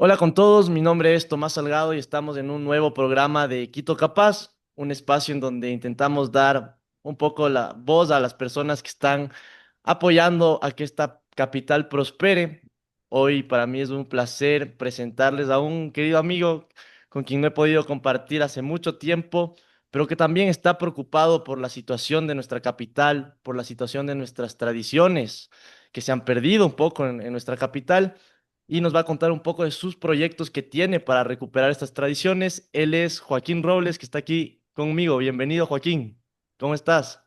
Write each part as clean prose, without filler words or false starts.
Hola con todos, mi nombre es Tomás Salgado y estamos en un nuevo programa de Quito Capaz, un espacio en donde intentamos dar un poco la voz a las personas que están apoyando a que esta capital prospere. Hoy para mí es un placer presentarles a un querido amigo con quien no he podido compartir hace mucho tiempo, pero que también está preocupado por la situación de nuestra capital, por la situación de nuestras tradiciones que se han perdido un poco en nuestra capital y nos va a contar un poco de sus proyectos que tiene para recuperar estas tradiciones. Él es Joaquín Robles, que está aquí conmigo. Bienvenido, Joaquín. ¿Cómo estás?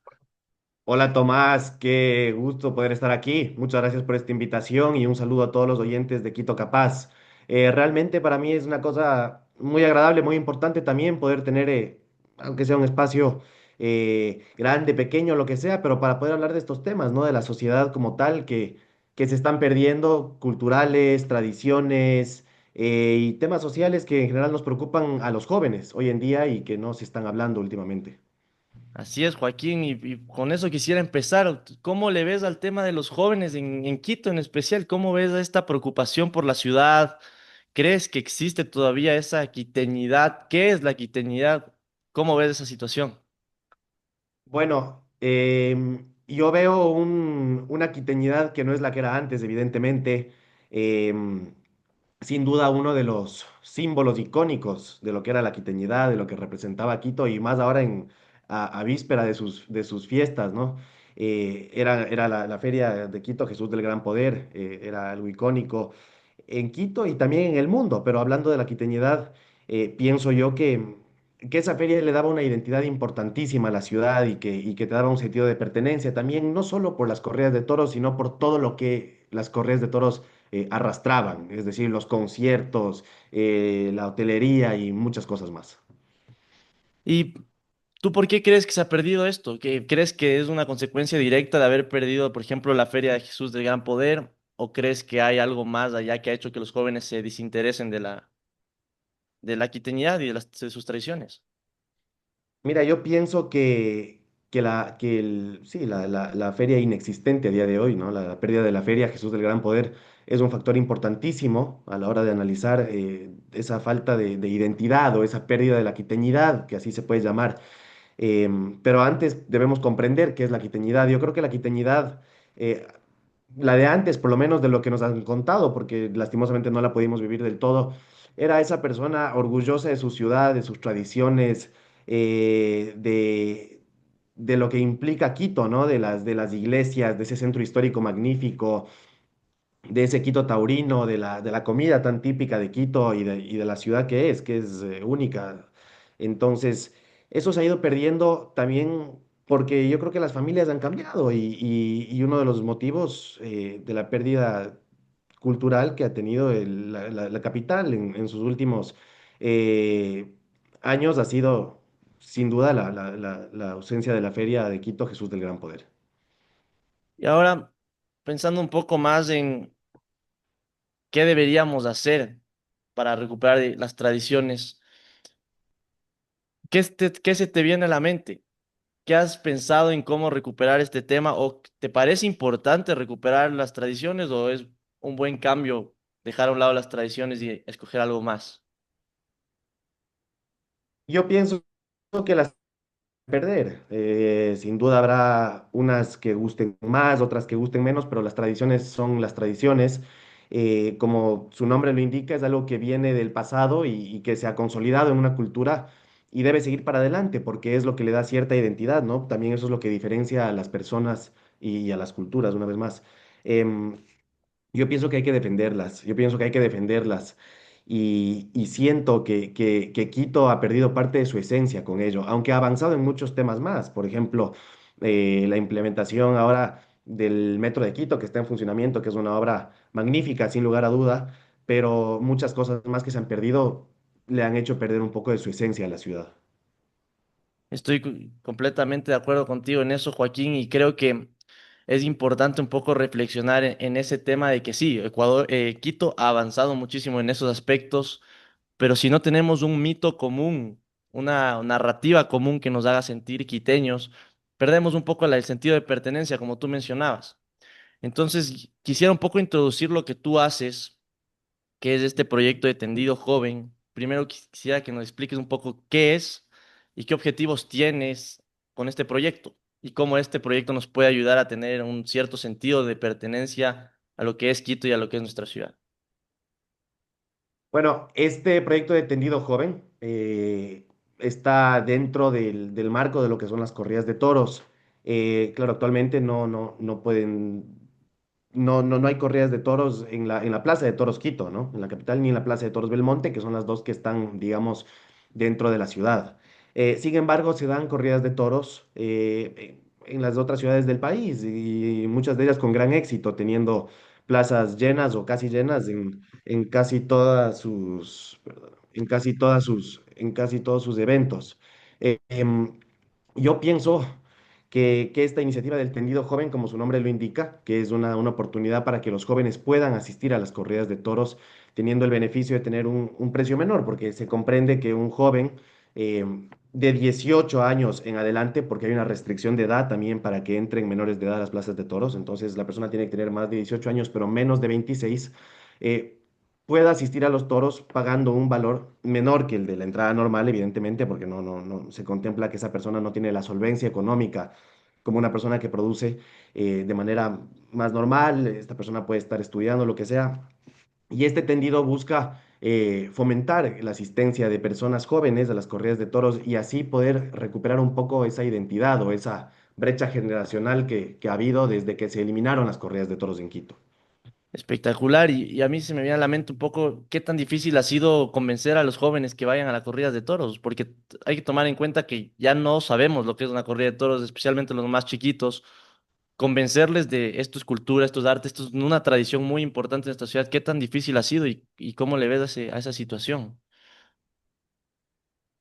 Hola Tomás, qué gusto poder estar aquí. Muchas gracias por esta invitación y un saludo a todos los oyentes de Quito Capaz. Realmente para mí es una cosa muy agradable, muy importante también poder tener, aunque sea un espacio grande, pequeño, lo que sea, pero para poder hablar de estos temas, ¿no? De la sociedad como tal, que se están perdiendo, culturales, tradiciones y temas sociales que en general nos preocupan a los jóvenes hoy en día y que no se están hablando últimamente. Así es, Joaquín, y con eso quisiera empezar. ¿Cómo le ves al tema de los jóvenes en Quito en especial? ¿Cómo ves esta preocupación por la ciudad? ¿Crees que existe todavía esa quiteñidad? ¿Qué es la quiteñidad? ¿Cómo ves esa situación? Bueno, yo veo una quiteñidad que no es la que era antes, evidentemente. Em, Sin duda uno de los símbolos icónicos de lo que era la quiteñidad, de lo que representaba Quito y más ahora a víspera de sus fiestas, ¿no? Era la Feria de Quito, Jesús del Gran Poder, era algo icónico en Quito y también en el mundo, pero hablando de la quiteñidad, pienso yo que esa feria le daba una identidad importantísima a la ciudad y que te daba un sentido de pertenencia también, no solo por las corridas de toros, sino por todo lo que las corridas de toros arrastraban, es decir, los conciertos, la hotelería y muchas cosas más. ¿Y tú por qué crees que se ha perdido esto? ¿Qué crees que es una consecuencia directa de haber perdido, por ejemplo, la Feria de Jesús del Gran Poder? ¿O crees que hay algo más allá que ha hecho que los jóvenes se desinteresen de la quiteñidad y de sus tradiciones? Mira, yo pienso sí, la feria inexistente a día de hoy, ¿no? La pérdida de la feria Jesús del Gran Poder es un factor importantísimo a la hora de analizar esa falta de identidad o esa pérdida de la quiteñidad, que así se puede llamar. Pero antes debemos comprender qué es la quiteñidad. Yo creo que la quiteñidad, eh, la de antes, por lo menos de lo que nos han contado, porque lastimosamente no la pudimos vivir del todo, era esa persona orgullosa de su ciudad, de sus tradiciones, de lo que implica Quito, ¿no? De las iglesias, de ese centro histórico magnífico, de ese Quito taurino, de la comida tan típica de Quito y de la ciudad que es única. Entonces, eso se ha ido perdiendo también porque yo creo que las familias han cambiado y uno de los motivos de la pérdida cultural que ha tenido la capital en sus últimos eh, años ha sido sin duda la ausencia de la feria de Quito Jesús del Gran Poder. Y ahora, pensando un poco más en qué deberíamos hacer para recuperar las tradiciones, ¿qué se te viene a la mente? ¿Qué has pensado en cómo recuperar este tema? ¿O te parece importante recuperar las tradiciones o es un buen cambio dejar a un lado las tradiciones y escoger algo más? Yo pienso que las perder. Sin duda habrá unas que gusten más, otras que gusten menos, pero las tradiciones son las tradiciones. Como su nombre lo indica, es algo que viene del pasado y que se ha consolidado en una cultura y debe seguir para adelante porque es lo que le da cierta identidad, ¿no? También eso es lo que diferencia a las personas y a las culturas, una vez más. Em, yo pienso que hay que defenderlas, yo pienso que hay que defenderlas y siento que Quito ha perdido parte de su esencia con ello, aunque ha avanzado en muchos temas más. Por ejemplo, la implementación ahora del Metro de Quito, que está en funcionamiento, que es una obra magnífica, sin lugar a duda, pero muchas cosas más que se han perdido le han hecho perder un poco de su esencia a la ciudad. Estoy completamente de acuerdo contigo en eso, Joaquín, y creo que es importante un poco reflexionar en ese tema de que sí, Quito ha avanzado muchísimo en esos aspectos, pero si no tenemos un mito común, una narrativa común que nos haga sentir quiteños, perdemos un poco el sentido de pertenencia, como tú mencionabas. Entonces, quisiera un poco introducir lo que tú haces, que es este proyecto de Tendido Joven. Primero quisiera que nos expliques un poco qué es y qué objetivos tienes con este proyecto y cómo este proyecto nos puede ayudar a tener un cierto sentido de pertenencia a lo que es Quito y a lo que es nuestra ciudad. Bueno, este proyecto de Tendido Joven está dentro del marco de lo que son las corridas de toros. Claro, actualmente no pueden, no hay corridas de toros en la Plaza de Toros Quito, ¿no? En la capital, ni en la Plaza de Toros Belmonte, que son las dos que están, digamos, dentro de la ciudad. Sin embargo, se dan corridas de toros en las otras ciudades del país y muchas de ellas con gran éxito, teniendo plazas llenas o casi llenas en casi todas sus, perdón, en casi todos sus eventos. Yo pienso que esta iniciativa del tendido joven, como su nombre lo indica, que es una oportunidad para que los jóvenes puedan asistir a las corridas de toros, teniendo el beneficio de tener un precio menor, porque se comprende que un joven eh, de 18 años en adelante, porque hay una restricción de edad también para que entren menores de edad a las plazas de toros, entonces la persona tiene que tener más de 18 años, pero menos de 26, eh, pueda asistir a los toros pagando un valor menor que el de la entrada normal, evidentemente, porque no se contempla que esa persona no tiene la solvencia económica como una persona que produce de manera más normal. Esta persona puede estar estudiando, lo que sea. Y este tendido busca fomentar la asistencia de personas jóvenes a las corridas de toros y así poder recuperar un poco esa identidad o esa brecha generacional que ha habido desde que se eliminaron las corridas de toros en Quito. Espectacular, y a mí se me viene a la mente un poco qué tan difícil ha sido convencer a los jóvenes que vayan a las corridas de toros, porque hay que tomar en cuenta que ya no sabemos lo que es una corrida de toros, especialmente los más chiquitos, convencerles de esto es cultura, esto es arte, esto es una tradición muy importante en esta ciudad, qué tan difícil ha sido y cómo le ves a esa situación.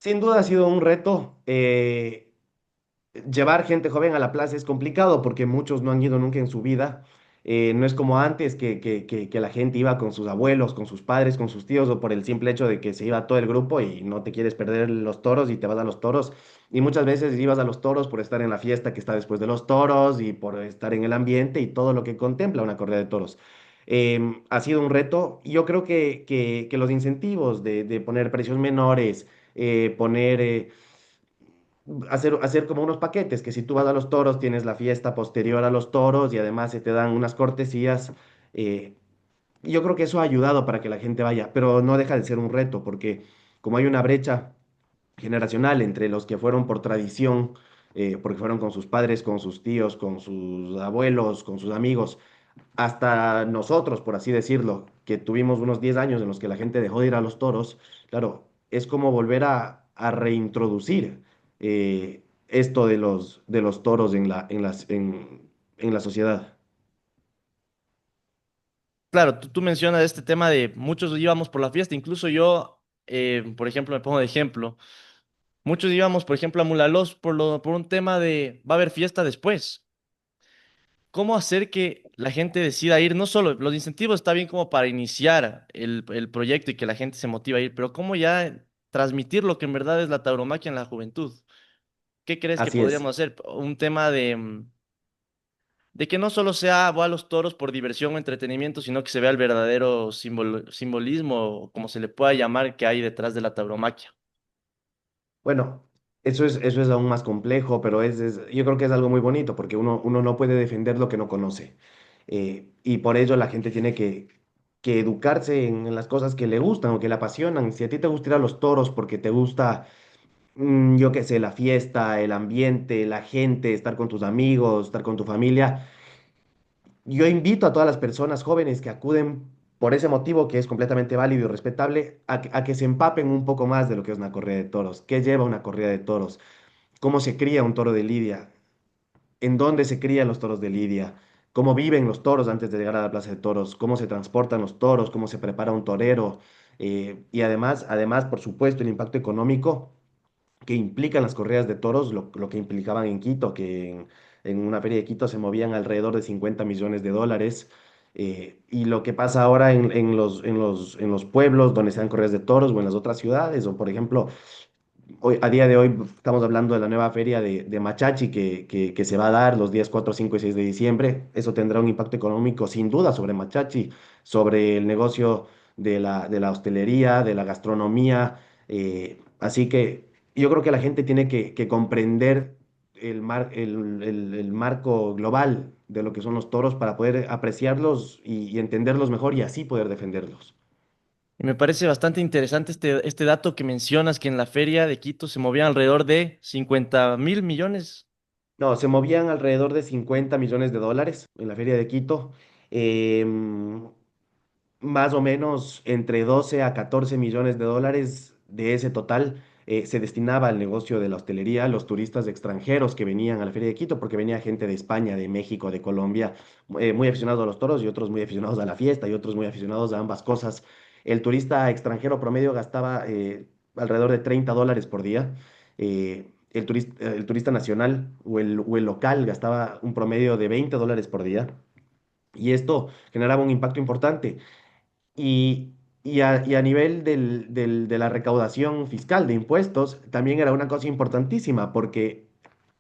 Sin duda ha sido un reto. Llevar gente joven a la plaza es complicado porque muchos no han ido nunca en su vida. No es como antes que la gente iba con sus abuelos, con sus padres, con sus tíos o por el simple hecho de que se iba todo el grupo y no te quieres perder los toros y te vas a los toros. Y muchas veces ibas a los toros por estar en la fiesta que está después de los toros y por estar en el ambiente y todo lo que contempla una corrida de toros. Ha sido un reto y yo creo que los incentivos de poner precios menores, poner hacer como unos paquetes, que si tú vas a los toros tienes la fiesta posterior a los toros y además se te dan unas cortesías. eh, yo creo que eso ha ayudado para que la gente vaya, pero no deja de ser un reto, porque como hay una brecha generacional entre los que fueron por tradición, porque fueron con sus padres, con sus tíos, con sus abuelos, con sus amigos, hasta nosotros, por así decirlo, que tuvimos unos 10 años en los que la gente dejó de ir a los toros, claro, es como volver a reintroducir esto de los toros en la sociedad. Claro, tú mencionas este tema de muchos íbamos por la fiesta, incluso yo, por ejemplo, me pongo de ejemplo, muchos íbamos, por ejemplo, a Mulalos por un tema de va a haber fiesta después. ¿Cómo hacer que la gente decida ir? No solo los incentivos está bien como para iniciar el proyecto y que la gente se motive a ir, pero cómo ya transmitir lo que en verdad es la tauromaquia en la juventud. ¿Qué crees que Así es. podríamos hacer? Un tema de que no solo sea voy a los toros por diversión o entretenimiento, sino que se vea el verdadero simbolismo, o como se le pueda llamar, que hay detrás de la tauromaquia. Bueno, eso es aún más complejo, pero yo creo que es algo muy bonito porque uno no puede defender lo que no conoce. Y por ello la gente tiene que educarse en las cosas que le gustan o que le apasionan. Si a ti te gusta ir a los toros porque te gusta, yo qué sé, la fiesta, el ambiente, la gente, estar con tus amigos, estar con tu familia, yo invito a todas las personas jóvenes que acuden por ese motivo, que es completamente válido y respetable, a que se empapen un poco más de lo que es una corrida de toros. ¿Qué lleva una corrida de toros? ¿Cómo se cría un toro de lidia? ¿En dónde se crían los toros de lidia? ¿Cómo viven los toros antes de llegar a la plaza de toros? ¿Cómo se transportan los toros? ¿Cómo se prepara un torero? Y además, por supuesto, el impacto económico que implican las corridas de toros, lo que implicaban en Quito, que en una feria de Quito se movían alrededor de 50 millones de dólares. Y lo que pasa ahora en los pueblos donde se dan corridas de toros o en las otras ciudades, o por ejemplo, a día de hoy estamos hablando de la nueva feria de Machachi que se va a dar los días 4, 5 y 6 de diciembre. Eso tendrá un impacto económico sin duda sobre Machachi, sobre el negocio de la hostelería, de la gastronomía. Así que yo creo que la gente tiene que comprender el marco global de lo que son los toros para poder apreciarlos y entenderlos mejor y así poder defenderlos. Y me parece bastante interesante este dato que mencionas, que en la feria de Quito se movían alrededor de 50.000 millones. No, se movían alrededor de 50 millones de dólares en la Feria de Quito. Em, Más o menos entre 12 a 14 millones de dólares de ese total se destinaba al negocio de la hostelería, los turistas extranjeros que venían a la Feria de Quito, porque venía gente de España, de México, de Colombia, muy aficionados a los toros y otros muy aficionados a la fiesta y otros muy aficionados a ambas cosas. El turista extranjero promedio gastaba alrededor de $30 por día. El turista nacional o el local gastaba un promedio de $20 por día. Y esto generaba un impacto importante. Y, y a nivel de la recaudación fiscal de impuestos, también era una cosa importantísima, porque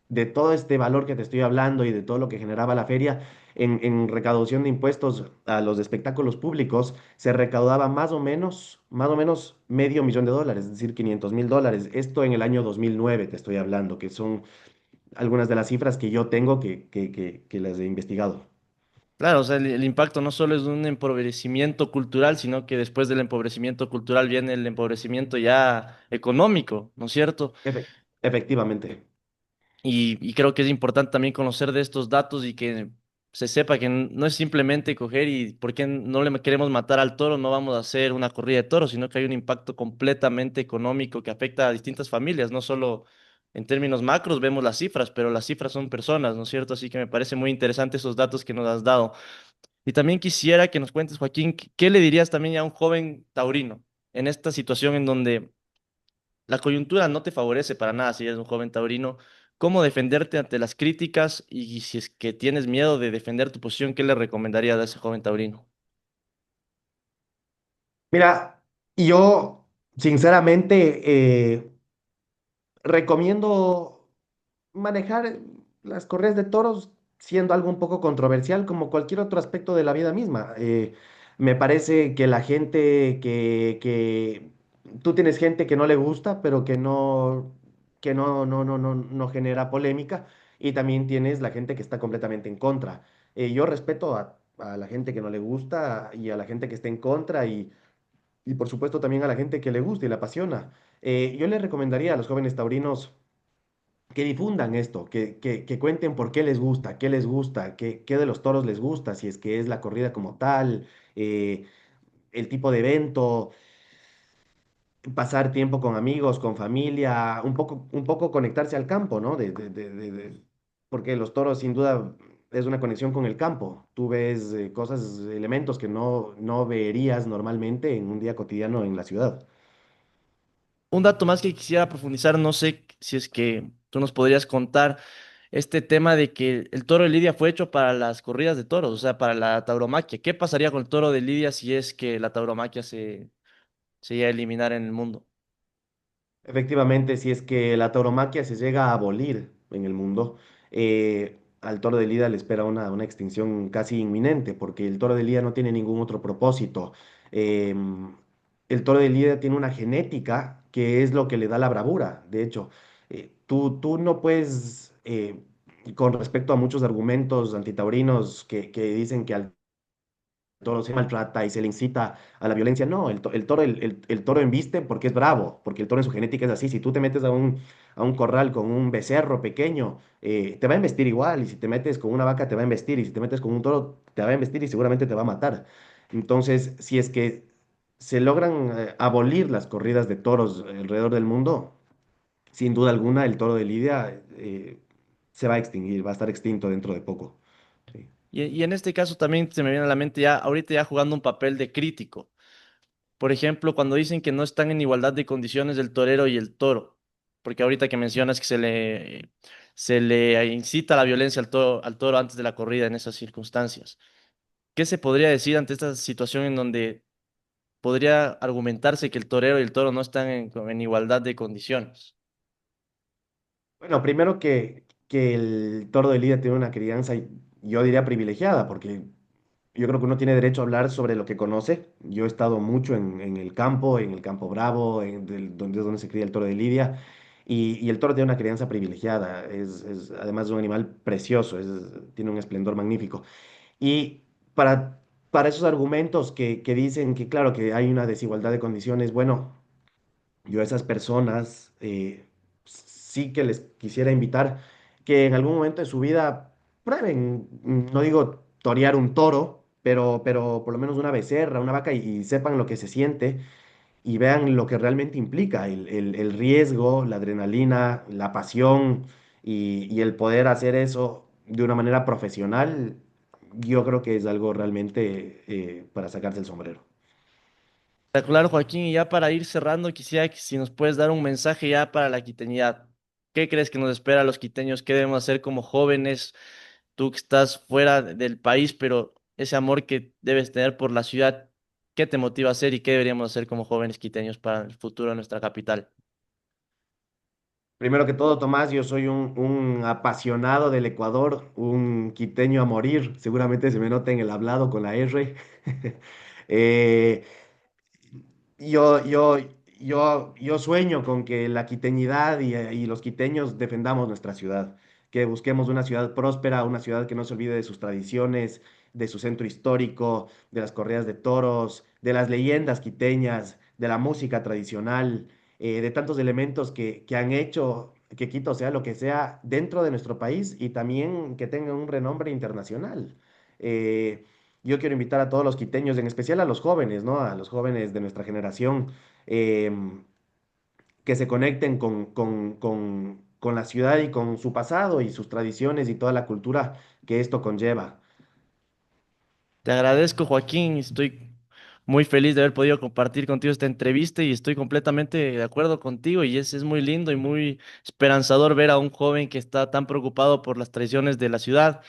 de todo este valor que te estoy hablando y de todo lo que generaba la feria, en recaudación de impuestos a los espectáculos públicos, se recaudaba más o menos $500.000, es decir, $500.000. Esto en el año 2009 te estoy hablando, que son algunas de las cifras que yo tengo que las he investigado. Claro, o sea, el impacto no solo es un empobrecimiento cultural, sino que después del empobrecimiento cultural viene el empobrecimiento ya económico, ¿no es cierto? Efectivamente. Y creo que es importante también conocer de estos datos y que se sepa que no es simplemente coger y porque no le queremos matar al toro, no vamos a hacer una corrida de toros, sino que hay un impacto completamente económico que afecta a distintas familias, no solo en términos macros vemos las cifras, pero las cifras son personas, ¿no es cierto? Así que me parece muy interesante esos datos que nos has dado. Y también quisiera que nos cuentes, Joaquín, ¿qué le dirías también a un joven taurino en esta situación en donde la coyuntura no te favorece para nada si eres un joven taurino? ¿Cómo defenderte ante las críticas? Y si es que tienes miedo de defender tu posición, ¿qué le recomendarías a ese joven taurino? Mira, yo sinceramente recomiendo manejar las corridas de toros siendo algo un poco controversial como cualquier otro aspecto de la vida misma. Me parece que la gente tú tienes gente que no le gusta, pero que no genera polémica, y también tienes la gente que está completamente en contra. Yo respeto a la gente que no le gusta y a la gente que está en contra y por supuesto también a la gente que le gusta y le apasiona. Yo le recomendaría a los jóvenes taurinos que difundan esto, que cuenten por qué les gusta, qué de los toros les gusta, si es que es la corrida como tal, eh, el tipo de evento, pasar tiempo con amigos, con familia, un poco conectarse al campo, ¿no? Porque los toros sin duda es una conexión con el campo. Tú ves cosas, elementos que no verías normalmente en un día cotidiano en la ciudad. Un dato más que quisiera profundizar, no sé si es que tú nos podrías contar este tema de que el toro de Lidia fue hecho para las corridas de toros, o sea, para la tauromaquia. ¿Qué pasaría con el toro de Lidia si es que la tauromaquia se llega a eliminar en el mundo? Efectivamente, si es que la tauromaquia se llega a abolir en el mundo, al toro de Lida le espera una extinción casi inminente, porque el toro de Lida no tiene ningún otro propósito. Em, el toro de Lida tiene una genética que es lo que le da la bravura. De hecho, tú no puedes, con respecto a muchos argumentos antitaurinos que dicen que al toro se maltrata y se le incita a la violencia. No, el toro, el toro embiste porque es bravo, porque el toro en su genética es así. Si tú te metes a un corral con un becerro pequeño, te va a embestir igual. Y si te metes con una vaca, te va a embestir. Y si te metes con un toro, te va a embestir y seguramente te va a matar. Entonces, si es que se logran abolir las corridas de toros alrededor del mundo, sin duda alguna el toro de Lidia se va a extinguir, va a estar extinto dentro de poco. Sí. Y en este caso también se me viene a la mente ya, ahorita ya jugando un papel de crítico. Por ejemplo, cuando dicen que no están en igualdad de condiciones el torero y el toro, porque ahorita que mencionas que se le incita a la violencia al toro antes de la corrida en esas circunstancias. ¿Qué se podría decir ante esta situación en donde podría argumentarse que el torero y el toro no están en igualdad de condiciones? Bueno, primero que el toro de Lidia tiene una crianza, yo diría privilegiada, porque yo creo que uno tiene derecho a hablar sobre lo que conoce. Yo he estado mucho en el campo Bravo, donde se cría el toro de Lidia, y el toro tiene una crianza privilegiada, además es un animal precioso, tiene un esplendor magnífico. Y para, para esos argumentos que dicen que, claro, que hay una desigualdad de condiciones, bueno, yo a esas personas sí que les quisiera invitar que en algún momento de su vida prueben, no digo torear un toro, pero por lo menos una becerra, una vaca y sepan lo que se siente y vean lo que realmente implica el riesgo, la adrenalina, la pasión y el poder hacer eso de una manera profesional. Yo creo que es algo realmente para sacarse el sombrero. Espectacular, Joaquín, y ya para ir cerrando, quisiera que si nos puedes dar un mensaje ya para la quiteñidad. ¿Qué crees que nos espera a los quiteños? ¿Qué debemos hacer como jóvenes? Tú que estás fuera del país, pero ese amor que debes tener por la ciudad, ¿qué te motiva a hacer y qué deberíamos hacer como jóvenes quiteños para el futuro de nuestra capital? Primero que todo, Tomás, yo soy un apasionado del Ecuador, un quiteño a morir. Seguramente se me nota en el hablado con la R. Eh, yo, yo, yo sueño con que la quiteñidad y los quiteños defendamos nuestra ciudad, que busquemos una ciudad próspera, una ciudad que no se olvide de sus tradiciones, de su centro histórico, de las corridas de toros, de las leyendas quiteñas, de la música tradicional, de tantos elementos que han hecho que Quito sea lo que sea dentro de nuestro país y también que tenga un renombre internacional. Eh, yo quiero invitar a todos los quiteños, en especial a los jóvenes, ¿no? A los jóvenes de nuestra generación, em, que se conecten con la ciudad y con su pasado y sus tradiciones y toda la cultura que esto conlleva. Te agradezco, Joaquín, estoy muy feliz de haber podido compartir contigo esta entrevista y estoy completamente de acuerdo contigo y es muy lindo y muy esperanzador ver a un joven que está tan preocupado por las tradiciones de la ciudad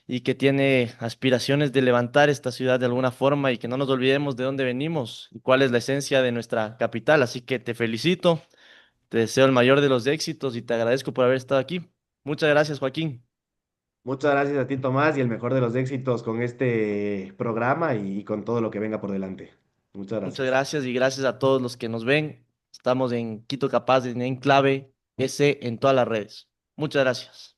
y que tiene aspiraciones de levantar esta ciudad de alguna forma y que no nos olvidemos de dónde venimos y cuál es la esencia de nuestra capital. Así que te felicito, te deseo el mayor de los éxitos y te agradezco por haber estado aquí. Muchas gracias, Joaquín. Muchas gracias a ti, Tomás, y el mejor de los éxitos con este programa y con todo lo que venga por delante. Muchas Muchas gracias. gracias y gracias a todos los que nos ven. Estamos en Quito Capaz, en Enclave S en todas las redes. Muchas gracias.